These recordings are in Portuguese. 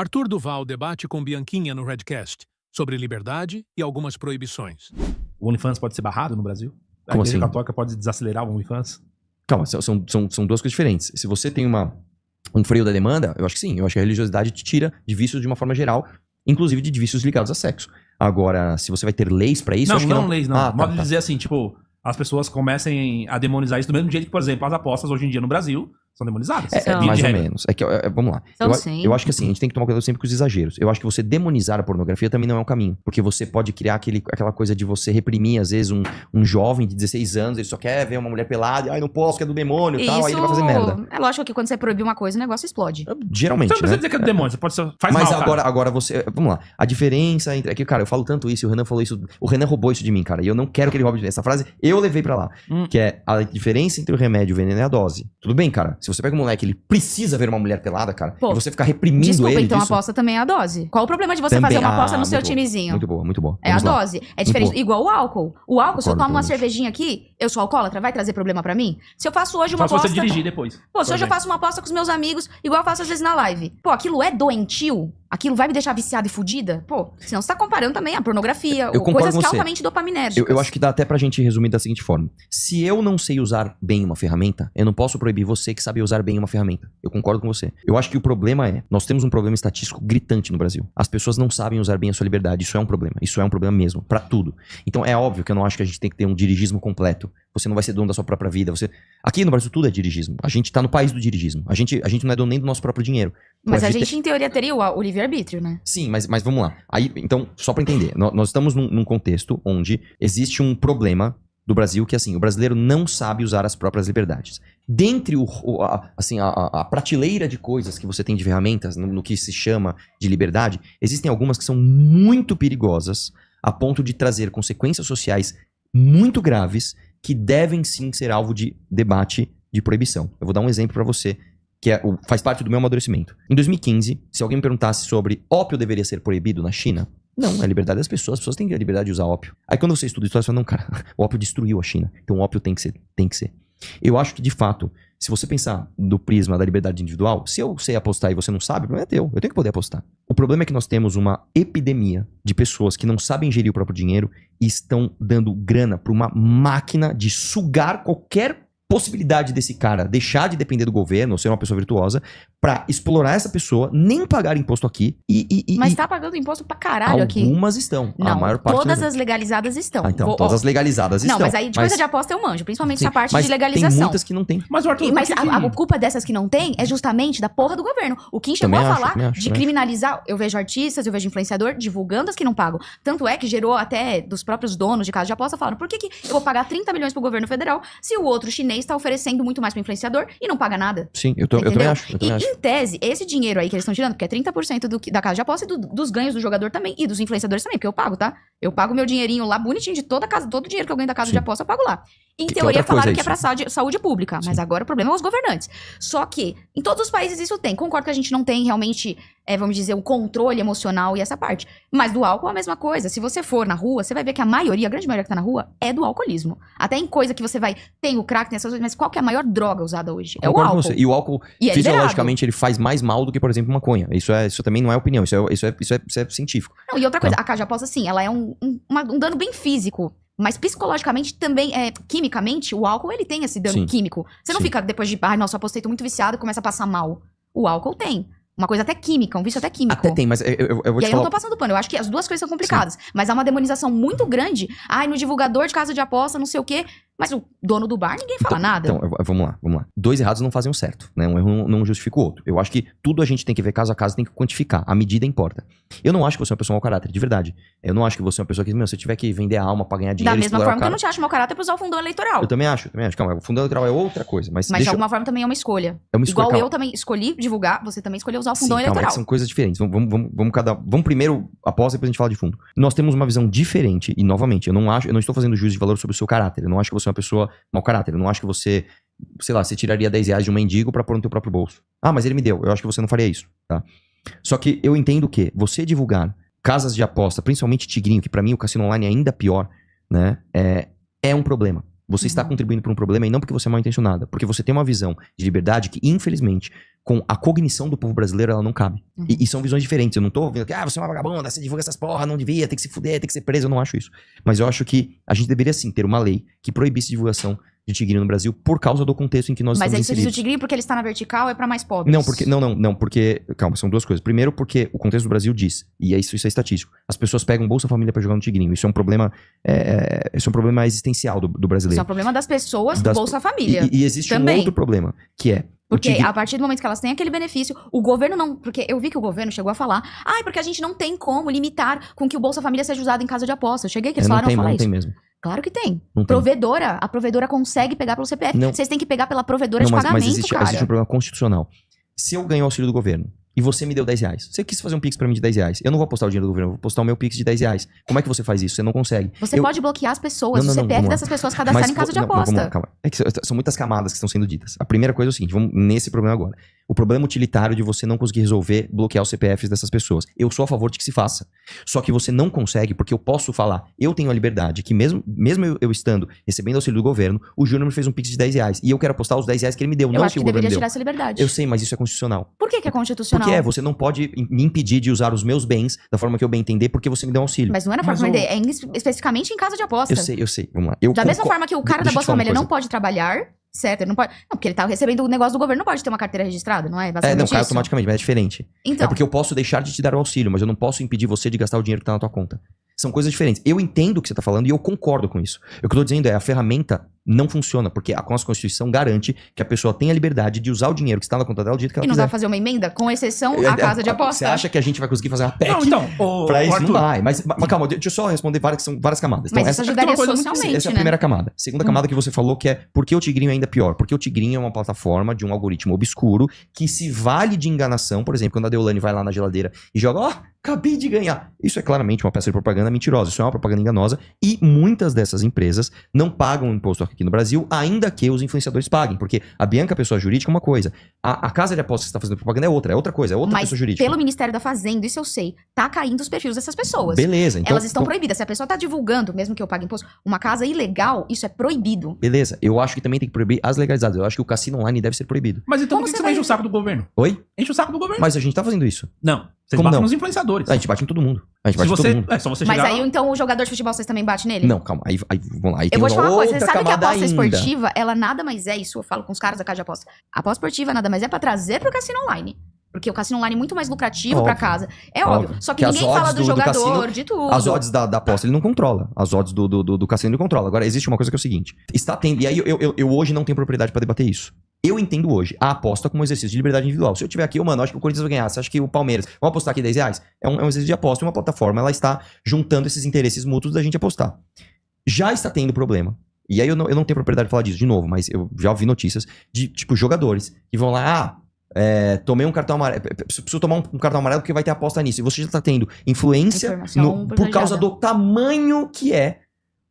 Arthur Duval debate com Bianquinha no Redcast sobre liberdade e algumas proibições. O OnlyFans pode ser barrado no Brasil? A Como Igreja assim? Católica pode desacelerar o OnlyFans? Calma, são duas coisas diferentes. Se você tem um freio da demanda, eu acho que sim. Eu acho que a religiosidade te tira de vícios de uma forma geral, inclusive de vícios ligados a sexo. Agora, se você vai ter leis pra isso, Não, acho que não leis, não. Modo de tá. dizer assim, tipo, as pessoas comecem a demonizar isso do mesmo jeito que, por exemplo, as apostas hoje em dia no Brasil são demonizadas. São. Mais de ou regra. menos. Vamos lá. São Eu, sim. eu acho que assim, a gente tem que tomar cuidado sempre com os exageros. Eu acho que você demonizar a pornografia também não é um caminho. Porque você pode criar aquela coisa de você reprimir, às vezes, um jovem de 16 anos, ele só quer ver uma mulher pelada, e ai, não posso, que é do demônio e tal, aí ele vai fazer merda. É lógico que quando você proibir uma coisa, o negócio explode. Geralmente, Você não precisa né? dizer que é do demônio, você pode ser, faz Mas mal, cara. agora você. Vamos lá. A diferença entre. Aqui, cara, eu falo tanto isso, e o Renan falou isso. O Renan roubou isso de mim, cara. E eu não quero que ele roube de mim. Essa frase eu levei pra lá. Que é a diferença entre o remédio e o veneno é a dose. Tudo bem, cara. Se você pega um moleque, ele precisa ver uma mulher pelada, cara. Pô, e você ficar reprimindo Desculpa, ele. então a disso, aposta também é a dose. Qual o problema de você também- fazer uma aposta no muito seu boa, timezinho? Muito boa, muito boa. É a Vamos lá. dose. É diferente. boa. Igual o álcool. O álcool, se eu Concordo tomo uma plenamente. cervejinha aqui, eu sou alcoólatra, vai trazer problema pra mim? Se eu faço hoje uma Só se você aposta... dirigir depois. Pô, se hoje eu Também. faço uma aposta com os meus amigos, igual eu faço às vezes na live. Pô, aquilo é doentio? Aquilo vai me deixar viciada e fudida? Pô, senão você tá comparando também a pornografia, Eu ou concordo coisas com que você. altamente dopaminérgicas. Eu acho que dá até pra gente resumir da seguinte forma. Se eu não sei usar bem uma ferramenta, eu não posso proibir você que sabe usar bem uma ferramenta. Eu concordo com você. Eu acho que o problema é, nós temos um problema estatístico gritante no Brasil. As pessoas não sabem usar bem a sua liberdade. Isso é um problema. Isso é um problema mesmo, pra tudo. Então é óbvio que eu não acho que a gente tem que ter um dirigismo completo. Você não vai ser dono da sua própria vida. Aqui no Brasil tudo é dirigismo. A gente tá no país do dirigismo. A gente não é dono nem do nosso próprio dinheiro. Mas Pô, a gente, em teoria, teria o livre-arbítrio, né? Sim, mas vamos lá. Aí, então, só pra entender, nós estamos num contexto onde existe um problema do Brasil que, assim, o brasileiro não sabe usar as próprias liberdades. Dentre a prateleira de coisas que você tem de ferramentas, no que se chama de liberdade, existem algumas que são muito perigosas a ponto de trazer consequências sociais muito graves que devem sim ser alvo de debate de proibição. Eu vou dar um exemplo pra você que faz parte do meu amadurecimento. Em 2015, se alguém me perguntasse sobre ópio deveria ser proibido na China, não, é a liberdade das pessoas, as pessoas têm a liberdade de usar ópio. Aí quando você estuda história, você fala, não, cara, o ópio destruiu a China, então o ópio tem que ser. Eu acho que, de fato, se você pensar do prisma da liberdade individual, se eu sei apostar e você não sabe, o problema é teu, eu tenho que poder apostar. O problema é que nós temos uma epidemia de pessoas que não sabem gerir o próprio dinheiro e estão dando grana para uma máquina de sugar qualquer possibilidade desse cara deixar de depender do governo ou ser uma pessoa virtuosa pra explorar essa pessoa, nem pagar imposto aqui Mas tá pagando imposto pra caralho aqui. algumas estão. A Não, maior parte todas não. as legalizadas estão. Então, todas as legalizadas Não, estão. mas aí de coisa de aposta eu manjo, principalmente sim, essa parte mas de legalização. tem muitas que não tem. Mas o Arthur, Mas por que a culpa dessas que não tem é justamente da porra do governo. O Kim chegou Também a acho, falar também acho, de também criminalizar. Eu vejo artistas, eu vejo influenciador divulgando as que não pagam. Tanto é que gerou até dos próprios donos de casa de aposta falaram: por que eu vou pagar 30 milhões pro governo federal se o outro chinês tá oferecendo muito mais pro influenciador e não paga nada? Sim, eu também Entendeu? acho. Eu também E acho. em tese, esse dinheiro aí que eles estão tirando, porque é 30% da casa de aposta e dos ganhos do jogador também, e dos influenciadores também, porque eu pago, tá? Eu pago meu dinheirinho lá bonitinho de toda a casa, todo o dinheiro que eu ganho da casa Sim. de aposta, eu pago lá. Em Que teoria outra coisa falaram é que é pra saúde pública, mas Sim. agora o problema é os governantes. Só que em todos os países isso tem. Concordo que a gente não tem realmente, vamos dizer, o controle emocional e essa parte. Mas do álcool é a mesma coisa. Se você for na rua, você vai ver que a grande maioria que tá na rua é do alcoolismo. Até em coisa que você vai, tem o crack, tem essas coisas, mas qual que é a maior droga usada hoje? É o Concordo com álcool. você. E o álcool, E é fisiologicamente, ele faz mais mal do que, por exemplo, maconha. Isso também não é opinião, isso é científico. Não, e outra coisa, a casa de aposta, sim, ela é um dano bem físico. Mas psicologicamente também, quimicamente, o álcool ele tem esse dano Sim. químico. Você não Sim. fica depois de, nossa, eu apostei, tô muito viciado e começa a passar mal. O álcool tem. Uma coisa até química, um vício até químico. Até tem, mas eu vou E te aí eu não falar. tô passando pano, eu acho que as duas coisas são complicadas. Mas há uma demonização muito grande. Ai, no divulgador de casa de aposta, não sei o quê. Mas o dono do bar, ninguém fala nada. Então, vamos lá. Dois errados não fazem um certo, né? Um erro não justifica o outro. Eu acho que tudo a gente tem que ver caso a caso, tem que quantificar. A medida importa. Eu não acho que você é uma pessoa mau caráter, de verdade. Eu não acho que você é uma pessoa que, se tiver que vender a alma pra ganhar dinheiro... Da mesma explorar o forma que eu cara- não te acho mau caráter pra usar o fundão eleitoral. Eu também acho. Calma, o fundo eleitoral é outra coisa, mas Mas deixa de alguma forma também é uma escolha. é uma escolha, Igual calma. eu também escolhi divulgar, você também escolheu usar o Sim, fundão calma, é que eleitoral. são coisas diferentes. Vamos primeiro após, depois a gente fala de fundo. Nós temos uma visão diferente, e novamente, eu não estou fazendo juízo de valor sobre o seu caráter. Eu não acho que você é uma pessoa mau caráter. Eu não acho que você, sei lá, você tiraria 10 reais de um mendigo pra pôr no teu próprio bolso. Ah, mas ele me deu. Eu acho que você não faria isso, tá? Só que eu entendo que você divulgar casas de aposta, principalmente Tigrinho, que pra mim o cassino online é ainda pior, né? É um problema. Você está contribuindo para um problema e não porque você é mal intencionada. Porque você tem uma visão de liberdade que, infelizmente, com a cognição do povo brasileiro, ela não cabe. E são visões diferentes. Eu não tô ouvindo que, você é uma vagabunda, você divulga essas porra, não devia, tem que se fuder, tem que ser preso. Eu não acho isso. Mas eu acho que a gente deveria, sim, ter uma lei que proibisse divulgação de tigrinho no Brasil por causa do contexto em que nós Mas estamos aí você diz o inseridos. tigrinho porque ele está na vertical, é pra mais pobres. Não, porque... Calma, são duas coisas. Primeiro, porque o contexto do Brasil diz, e isso é estatístico, as pessoas pegam Bolsa Família pra jogar no tigrinho. Isso é um problema, isso é um problema existencial do brasileiro. Isso é um problema das pessoas do Bolsa Família. E existe também. um outro problema, que é... Porque a partir do momento que elas têm aquele benefício, o governo não... Porque eu vi que o governo chegou a falar, porque a gente não tem como limitar com que o Bolsa Família seja usado em casa de aposta. Eu cheguei que eles falaram a falar não isso. tem mesmo. Claro que tem. Não tem. A provedora consegue pegar pelo CPF. Não. Vocês têm que pegar pela provedora de mas pagamento, existe cara. um problema constitucional. Se eu ganho auxílio do governo e você me deu R$10, você quis fazer um Pix pra mim de R$10, eu não vou apostar o dinheiro do governo, eu vou postar o meu Pix de R$10. Como é que você faz isso? Você não consegue. Você pode bloquear as pessoas, o CPF dessas pessoas cadastrarem em casa de aposta. Vamos lá, calma. É que são muitas camadas que estão sendo ditas. A primeira coisa é o seguinte, vamos nesse problema agora. O problema utilitário de você não conseguir resolver bloquear os CPFs dessas pessoas. Eu sou a favor de que se faça. Só que você não consegue, porque eu posso falar, eu tenho a liberdade, que mesmo eu estando recebendo auxílio do governo, o Júnior me fez um Pix de R$10. E eu quero apostar os R$10 que ele me deu, Eu não acho que o que governo deveria deu. tirar essa liberdade. Eu sei, mas isso é constitucional. Por que é constitucional? Porque você não pode me impedir de usar os meus bens da forma que eu bem entender, porque você me deu um auxílio. Mas não é na forma é especificamente em casa de aposta. Eu sei. Vamos lá. Da mesma forma que o cara da Deixa eu te Bolsa falar uma Família não coisa. pode trabalhar, certo? Ele não pode. Não, porque ele tá recebendo o negócio do governo, não pode ter uma carteira registrada, não é? Não, cai isso? automaticamente, mas é diferente. Então, É porque eu posso deixar de te dar o auxílio, mas eu não posso impedir você de gastar o dinheiro que tá na tua conta. São coisas diferentes. Eu entendo o que você tá falando e eu concordo com isso. O que eu tô dizendo é, a ferramenta não funciona, porque a nossa Constituição garante que a pessoa tem a liberdade de usar o dinheiro que está na conta dela do jeito que ela e não quiser. dá pra fazer uma emenda, com exceção à casa de aposta. Você acha que a gente vai conseguir fazer uma PEC? Não, então, Pra isso Arthur, não vai. Mas calma, deixa eu só responder que são várias camadas. Mas Então, isso essa ajudaria é uma coisa muito socialmente, essa é a né? primeira camada. Segunda camada que você falou que é por que o Tigrinho é ainda pior? Porque o Tigrinho é uma plataforma de um algoritmo obscuro que se vale de enganação. Por exemplo, quando a Deolane vai lá na geladeira e joga, acabei de ganhar. Isso é claramente uma peça de propaganda mentirosa. Isso é uma propaganda enganosa. E muitas dessas empresas não pagam imposto aqui no Brasil, ainda que os influenciadores paguem. Porque a Bianca, pessoa jurídica, é uma coisa. A casa de apostas que está fazendo propaganda é outra coisa. É outra Mas pessoa jurídica. pelo Ministério da Fazenda, isso eu sei, tá caindo os perfis dessas pessoas. Beleza. Então, Elas estão proibidas. Se a pessoa tá divulgando, mesmo que eu pague imposto, uma casa ilegal, isso é proibido. Beleza. Eu acho que também tem que proibir as legalizadas. Eu acho que o cassino online deve ser proibido. Mas então Como por que você você não enche vai- o saco do governo? Oi? Enche o saco do governo. Mas a gente tá fazendo isso. Não, vocês Como batem não? nos influenciadores. A gente bate em todo mundo. A gente Se bate em você, todo mundo. é só você Mas chegar... aí, então, o jogador de futebol, vocês também batem nele? Não, calma. Aí vamos lá. Aí Eu tem vou te falar uma coisa, outra você sabe que a camada aposta ainda. esportiva, ela nada mais é, isso eu falo com os caras da casa de aposta. A aposta esportiva nada mais é pra trazer pro cassino online. Porque o cassino online é muito mais lucrativo pra Óbvio. casa. É óbvio. Só que Que as ninguém odds fala do do jogador, cassino- de tudo. As odds da aposta ele não controla. As odds do cassino ele controla. Agora, existe uma coisa que é o seguinte. Está tendo... E aí eu hoje não tenho propriedade pra debater isso. Eu entendo hoje a aposta como um exercício de liberdade individual. Se eu tiver aqui, mano, acho que o Corinthians vai ganhar. Você acha que o Palmeiras... Vamos apostar aqui R$10? É um exercício de aposta. E uma plataforma, ela está juntando esses interesses mútuos da gente apostar. Já está tendo problema. E aí eu não tenho propriedade de falar disso de novo, mas eu já ouvi notícias de, tipo, jogadores que vão lá... tomei um cartão amarelo. Preciso tomar um cartão amarelo porque vai ter aposta nisso. E você já está tendo influência Informação por causa privilegiada. do tamanho que é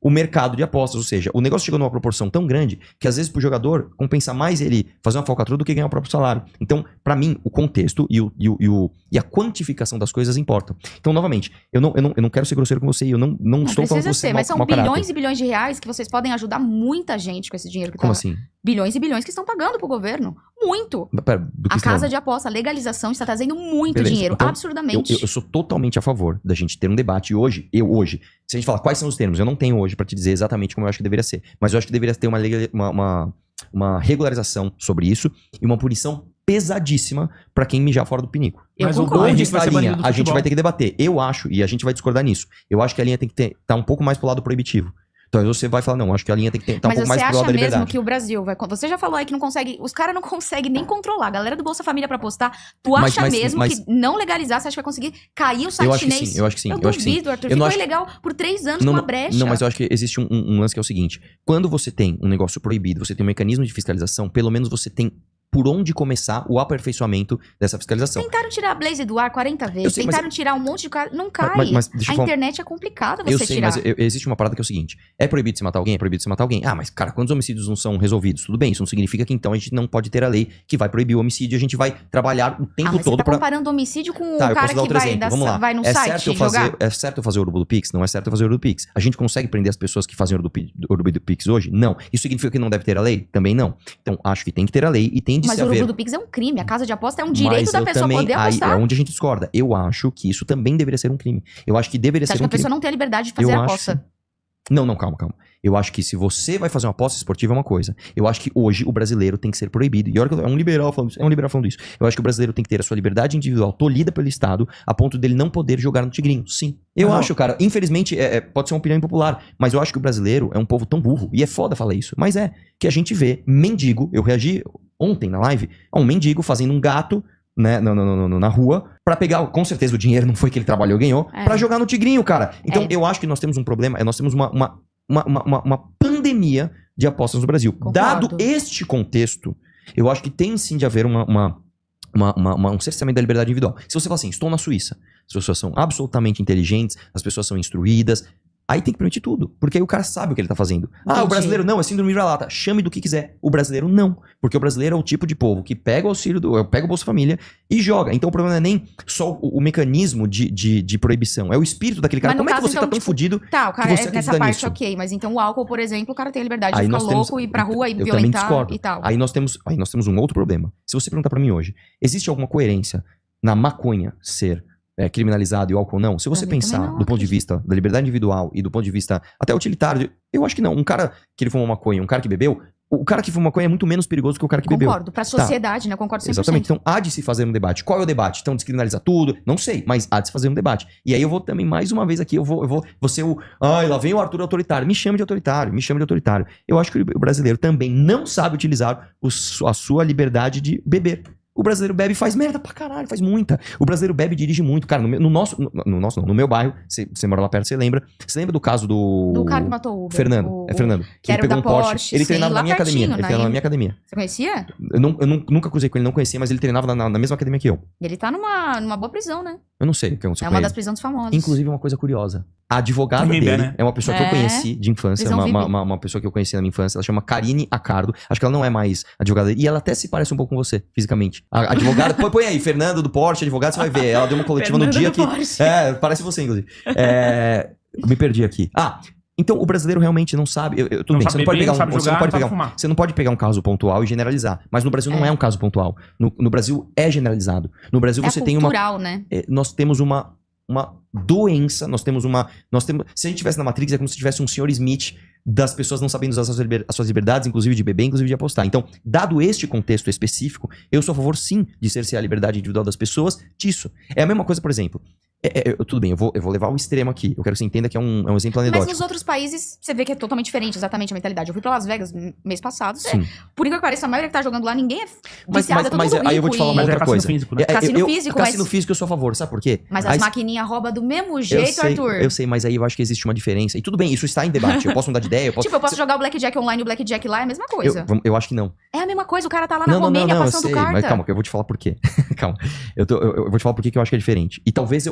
o mercado de apostas. Ou seja, o negócio chegou numa proporção tão grande que às vezes pro jogador compensa mais ele fazer uma falcatrua do que ganhar o próprio salário. Então, pra mim, o contexto e a quantificação das coisas importam. Então, novamente, eu não quero ser grosseiro com você e eu não Não estou falando precisa que você é ser, mas são mau caráter. bilhões e bilhões de reais que vocês podem ajudar muita gente com esse dinheiro que Como tá... assim? Bilhões e bilhões que estão pagando pro governo. Muito. Pera, do que A você tá casa falando? de aposta, a legalização está trazendo muito Beleza, dinheiro, então, absurdamente. Eu sou totalmente a favor da gente ter um debate. E hoje, se a gente falar quais são os termos, eu não tenho hoje pra te dizer exatamente como eu acho que deveria ser. Mas eu acho que deveria ter uma regularização sobre isso e uma punição pesadíssima pra quem mijar fora do pinico. Eu Mas o concordo. Gol Onde vai está a ser banido linha? do A gente futebol. vai ter que debater. Eu acho, e a gente vai discordar nisso, eu acho que a linha tem que estar um pouco mais pro lado proibitivo. Então você vai falar, não, acho que a linha tem que estar um Mas pouco você mais pro lado acha da mesmo liberdade. que o Brasil vai... Você já falou aí que não consegue... Os caras não conseguem nem controlar. A galera do Bolsa Família pra apostar. Tu Mas- acha mas- mesmo mas- que não legalizar, você acha que vai conseguir cair o site Eu acho que chinês? sim, eu acho que sim. Eu eu acho que sim. duvido, Arthur. Eu não Ficou acho- ilegal por 3 anos Não, com não, uma brecha. Não, mas eu acho que existe um lance que é o seguinte. Quando você tem um negócio proibido, você tem um mecanismo de fiscalização, pelo menos você tem por onde começar o aperfeiçoamento dessa fiscalização. Tentaram tirar a Blaze do ar 40 vezes. Eu sei, mas- Tentaram tirar um monte de cara. Não cai. Mas deixa A eu falar... internet é complicada Eu você sei, tirar. mas existe uma parada que é o seguinte. É proibido se matar alguém? É proibido se matar alguém. Ah, mas cara, quantos homicídios não são resolvidos? Tudo bem, isso não significa que então a gente não pode ter a lei que vai proibir o homicídio. A gente vai trabalhar o tempo Mas todo você tá pra... comparando homicídio com Tá, o eu cara posso dar que outro vai, exemplo. Vamos lá. vai no É site certo, jogar? é certo eu fazer o Urubu do Pix? Não é certo eu fazer o Urubu do Pix. A gente consegue prender as pessoas que fazem o Urubu do Pix hoje? Não. Isso significa que não deve ter a lei? Também não. Então, acho que tem que ter a lei e tem além de Mas se o haver... lucro do Pix é um crime. A casa de aposta é um direito Mas da eu pessoa também, poder aí apostar. é onde a gente discorda. Eu acho que isso também deveria ser um crime. Eu acho que deveria Você ser acha um que a pessoa crime. não tem a liberdade de fazer Eu a acho aposta? Não, calma. Eu acho que se você vai fazer uma aposta esportiva é uma coisa. Eu acho que hoje o brasileiro tem que ser proibido. E olha que é um liberal falando isso. Eu acho que o brasileiro tem que ter a sua liberdade individual tolhida pelo Estado a ponto dele não poder jogar no tigrinho. Sim. Eu acho, cara. Infelizmente, pode ser uma opinião impopular, mas eu acho que o brasileiro é um povo tão burro. E é foda falar isso. Mas que a gente vê mendigo. Eu reagi ontem na live a um mendigo fazendo um gato, né, na rua, pra pegar, com certeza o dinheiro não foi que ele trabalhou e ganhou, pra jogar no tigrinho, cara. Então eu acho que nós temos um problema, nós temos uma pandemia de apostas no Brasil. Concordo. Dado este contexto, eu acho que tem sim de haver um cerceamento da liberdade individual. Se você fala assim, estou na Suíça, as pessoas são absolutamente inteligentes, as pessoas são instruídas, aí tem que permitir tudo, porque aí o cara sabe o que ele tá fazendo. Entendi. O brasileiro não, é síndrome de vira-lata. Chame do que quiser. O brasileiro não, porque o brasileiro é o tipo de povo que pega o auxílio, pega o Bolsa Família e joga. Então o problema não é nem só o mecanismo de proibição, é o espírito daquele cara. Mas no Como é que caso, você então, tá tão tipo, fudido Tá, o cara que você nessa acredita parte nisso? ok, mas então o álcool, por exemplo, o cara tem a liberdade Aí de ficar nós temos- louco, ir pra rua e eu também violentar discordo. e tal. Aí nós temos um outro problema. Se você perguntar pra mim hoje, existe alguma coerência na maconha ser criminalizado e o álcool não? Se você Pra mim pensar também não, do ponto de acredito. vista da liberdade individual e do ponto de vista até utilitário, eu acho que não. Um cara que ele fumou maconha, um cara que bebeu, o cara que fuma maconha é muito menos perigoso que o cara que bebeu. Concordo. Pra sociedade, né? Concordo 100%. Exatamente. Então há de se fazer um debate. Qual é o debate? Então descriminalizar tudo? Não sei, mas há de se fazer um debate. E aí eu vou também, mais uma vez aqui, eu vou ser lá vem o Arthur autoritário. Me chama de autoritário. Eu acho que o brasileiro também não sabe utilizar a sua liberdade de beber. O brasileiro bebe e faz merda pra caralho, faz muita. O brasileiro bebe e dirige muito. Cara, no meu bairro, você mora lá perto, você lembra do caso Do cara que matou o Uber. Fernando. Fernando. que era o ele pegou da um Porsche. Porsche, Ele sim, treinava lá na minha academia. pertinho, Ele né? treinava na minha academia. Você conhecia? Eu nunca cruzei com ele, não conhecia, mas ele treinava na mesma academia que eu. Ele tá numa boa prisão, né? Eu não sei o que aconteceu É com uma ele. das prisões famosas. Inclusive, uma coisa curiosa. A advogada Ninguém dele vê, né? é uma pessoa que eu É. conheci de infância, Prisão VIP. uma pessoa que eu conheci na minha infância. Ela chama Karine Accardo. Acho que ela não é mais advogada. E ela até se parece um pouco com você, fisicamente. A advogada, põe aí, Fernando do Porsche, advogada, você vai ver. Ela deu uma coletiva no Fernando dia do que... Porsche. Parece você, inclusive. Eu me perdi aqui. Então o brasileiro realmente não sabe. Tudo Não bem, sabe você não pode beber, pegar não sabe você não jogar, pode não sabe pegar fumar. você não pode pegar um caso pontual e generalizar. Mas no Brasil não é um caso pontual. No Brasil é generalizado. No Brasil É você tem uma cultural, né? nós temos uma doença, se a gente tivesse na Matrix, é como se tivesse um senhor Smith das pessoas não sabendo usar as suas liberdades, inclusive de beber, inclusive de apostar. Então, dado este contexto específico, eu sou a favor, sim, de cercear a liberdade individual das pessoas disso. É a mesma coisa, por exemplo, tudo bem, eu vou levar ao extremo aqui, eu quero que você entenda que é um exemplo Mas anedótico. nos outros países, você vê que é totalmente diferente, exatamente a mentalidade. Eu fui pra Las Vegas mês passado. Sim. Por incrível que pareça, a maioria que tá jogando lá, ninguém é Mas viciado, é todo mundo aí eu vou te falar uma Mas é outra cassino coisa. físico, né? Cassino físico, Cassino mas- físico eu sou a favor, sabe por quê? Mas Aí- as maquininhas roubam do mesmo eu jeito, sei, Arthur. eu sei, mas aí eu acho que existe uma diferença. E tudo bem, isso está em debate. Eu posso mudar de ideia, eu posso... Tipo, eu posso jogar o Blackjack online e o Blackjack lá, é a mesma coisa. Eu acho que não. É a mesma coisa, o cara tá lá na Romênia eu passando sei, carta. mas calma, que eu vou te falar por quê. Calma. Eu vou te falar por que eu acho que é diferente. E talvez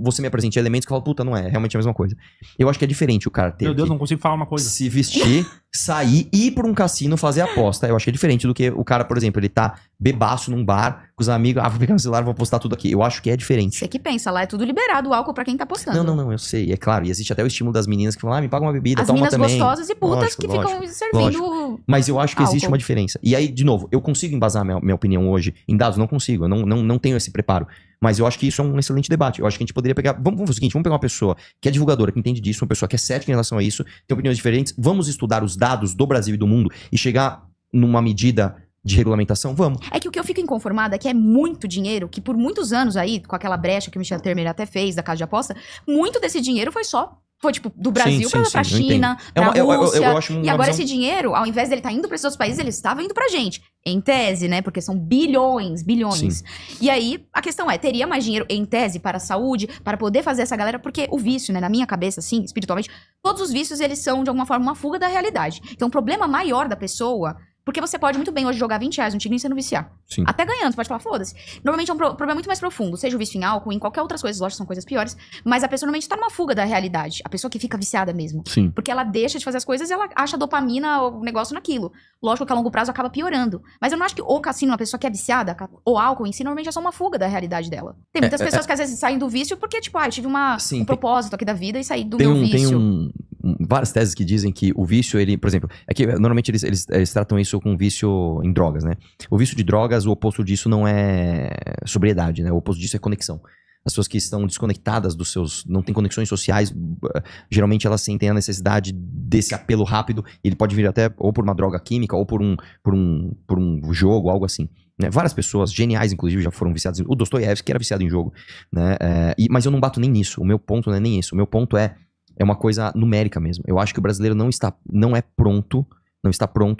você me apresente elementos que eu falo, puta, não é realmente a mesma coisa. Eu acho que é diferente o cara ter Meu Deus, que não consigo falar uma coisa. se vestir, sair, ir pra um cassino fazer aposta. Eu acho que é diferente do que o cara, por exemplo, ele tá bebaço num bar com os amigos, vou pegar no celular, vou postar tudo aqui. Eu acho que é diferente. Você que pensa, lá é tudo liberado, o álcool pra quem tá postando. Não, eu sei, é claro. E existe até o estímulo das meninas que falam, me paga uma bebida, As toma minas também. gostosas e putas Lógico, que lógico, ficam servindo... Mas eu acho que existe álcool. uma diferença. E aí, de novo, eu consigo embasar minha opinião hoje em dados? Não consigo, eu não tenho esse preparo. Mas eu acho que isso é um excelente debate. Eu acho que a gente poderia pegar... Vamos fazer o seguinte, vamos pegar uma pessoa que é divulgadora, que entende disso, uma pessoa que é cética em relação a isso, tem opiniões diferentes, vamos estudar os dados do Brasil e do mundo e chegar numa medida de regulamentação? Vamos. É que o que eu fico inconformada é que é muito dinheiro, que por muitos anos aí, com aquela brecha que o Michel Temer até fez da casa de aposta, muito desse dinheiro foi tipo, do Brasil sim, pra sim, eu China, É uma- pra eu Rússia. acho uma E agora visão- esse dinheiro, ao invés dele estar indo pra esses outros países, ele estava indo pra gente. Em tese, né? Porque são bilhões. Sim. E aí, a questão é, teria mais dinheiro em tese para a saúde, para poder fazer essa galera? Porque o vício, né? Na minha cabeça, assim, espiritualmente, todos os vícios, eles são, de alguma forma, uma fuga da realidade. Então, o problema maior da pessoa... Porque você pode muito bem hoje jogar 20 reais no tigrinho e você não viciar. Sim. Até ganhando, você pode falar, foda-se. Normalmente é um problema muito mais profundo. Seja o vício em álcool, em qualquer outras coisas, lógico que são coisas piores. Mas a pessoa normalmente tá numa fuga da realidade. A pessoa que fica viciada mesmo. Sim. Porque ela deixa de fazer as coisas e ela acha dopamina, o negócio naquilo. Lógico que a longo prazo acaba piorando. Mas eu não acho que o cassino, uma pessoa que é viciada, o álcool em si, normalmente é só uma fuga da realidade dela. Tem muitas pessoas que às vezes saem do vício porque, tipo, eu tive Sim, um propósito aqui da vida e saí do Tem meu um, vício. várias teses que dizem que o vício, ele, por exemplo, é que normalmente eles tratam isso com vício em drogas, né? O vício de drogas, o oposto disso não é sobriedade, né? O oposto disso é conexão. As pessoas que estão desconectadas dos seus, não têm conexões sociais, geralmente elas sentem a necessidade desse apelo rápido. Ele pode vir até ou por uma droga química ou por um jogo, algo assim. Né? Várias pessoas, geniais inclusive, já foram viciadas. O Dostoiévski era viciado em jogo. Né? Mas eu não bato nem nisso. O meu ponto não é nem isso. O meu ponto é uma coisa numérica mesmo. Eu acho que o brasileiro não está pronto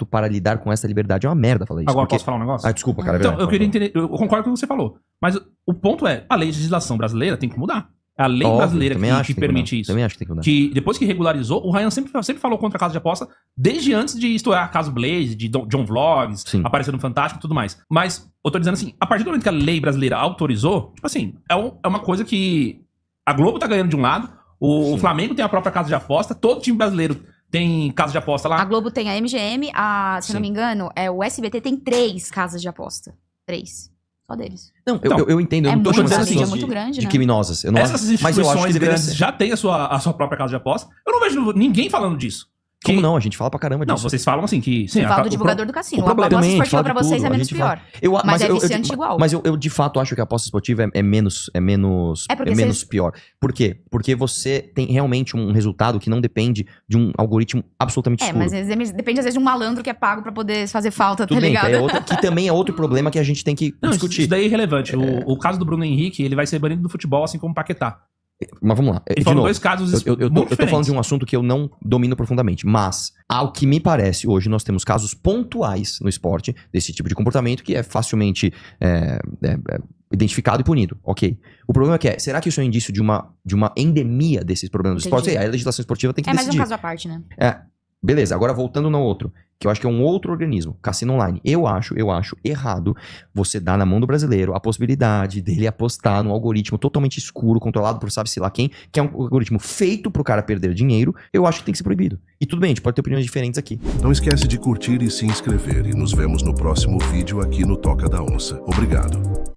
para lidar com essa liberdade. É uma merda falar isso. Agora posso falar um negócio? Desculpa, cara. Então, eu queria entender, eu concordo com o que você falou. Mas o ponto é, a legislação brasileira tem que mudar. É a lei brasileira que permite isso. Também acho que tem que mudar. Que depois que regularizou, o Ryan sempre falou contra a casa de aposta, desde antes de estourar caso Blaze, de John Vlogs, aparecer no Fantástico e tudo mais. Mas, eu tô dizendo assim, a partir do momento que a lei brasileira autorizou, tipo assim, é uma coisa que a Globo tá ganhando de um lado, o Flamengo tem a própria casa de aposta, todo time brasileiro tem casa de aposta lá. A Globo tem a MGM, se não me engano, o SBT tem 3 casas de aposta. 3. Só deles. Não, eu entendo. Eu não tô muito chamando grande, assim muito grande, de né? criminosas. Essas instituições grandes já têm a sua própria casa de aposta. Eu não vejo ninguém falando disso. Como não? A gente fala pra caramba disso. Não, vocês falam assim que... Sim, eu falo do divulgador do cassino. A aposta esportiva pra vocês é menos pior. Mas é viciante igual. Mas eu de fato acho que a aposta esportiva é menos pior. Por quê? Porque você tem realmente um resultado que não depende de um algoritmo absolutamente escuro. Mas depende às vezes de um malandro que é pago pra poder fazer falta, Tudo tá ligado? Que também é outro problema que a gente tem que discutir. Isso daí é irrelevante. O caso do Bruno Henrique, ele vai ser banido do futebol, assim como o Paquetá. Mas vamos lá. Ele falou 2 casos eu tô falando de um assunto que eu não domino profundamente. Mas, ao que me parece, hoje nós temos casos pontuais no esporte desse tipo de comportamento que é facilmente identificado e punido. Ok. O problema é que será que isso é um indício de uma endemia desses problemas do esporte? A legislação esportiva tem que decidir. É mais um caso à parte, né? Beleza, agora voltando no outro, que eu acho que é um outro organismo, Cassino Online. Eu acho errado você dar na mão do brasileiro a possibilidade dele apostar num algoritmo totalmente escuro, controlado por sabe-se lá quem, que é um algoritmo feito pro cara perder dinheiro. Eu acho que tem que ser proibido. E tudo bem, a gente pode ter opiniões diferentes aqui. Não esquece de curtir e se inscrever, e nos vemos no próximo vídeo aqui no Toca da Onça. Obrigado.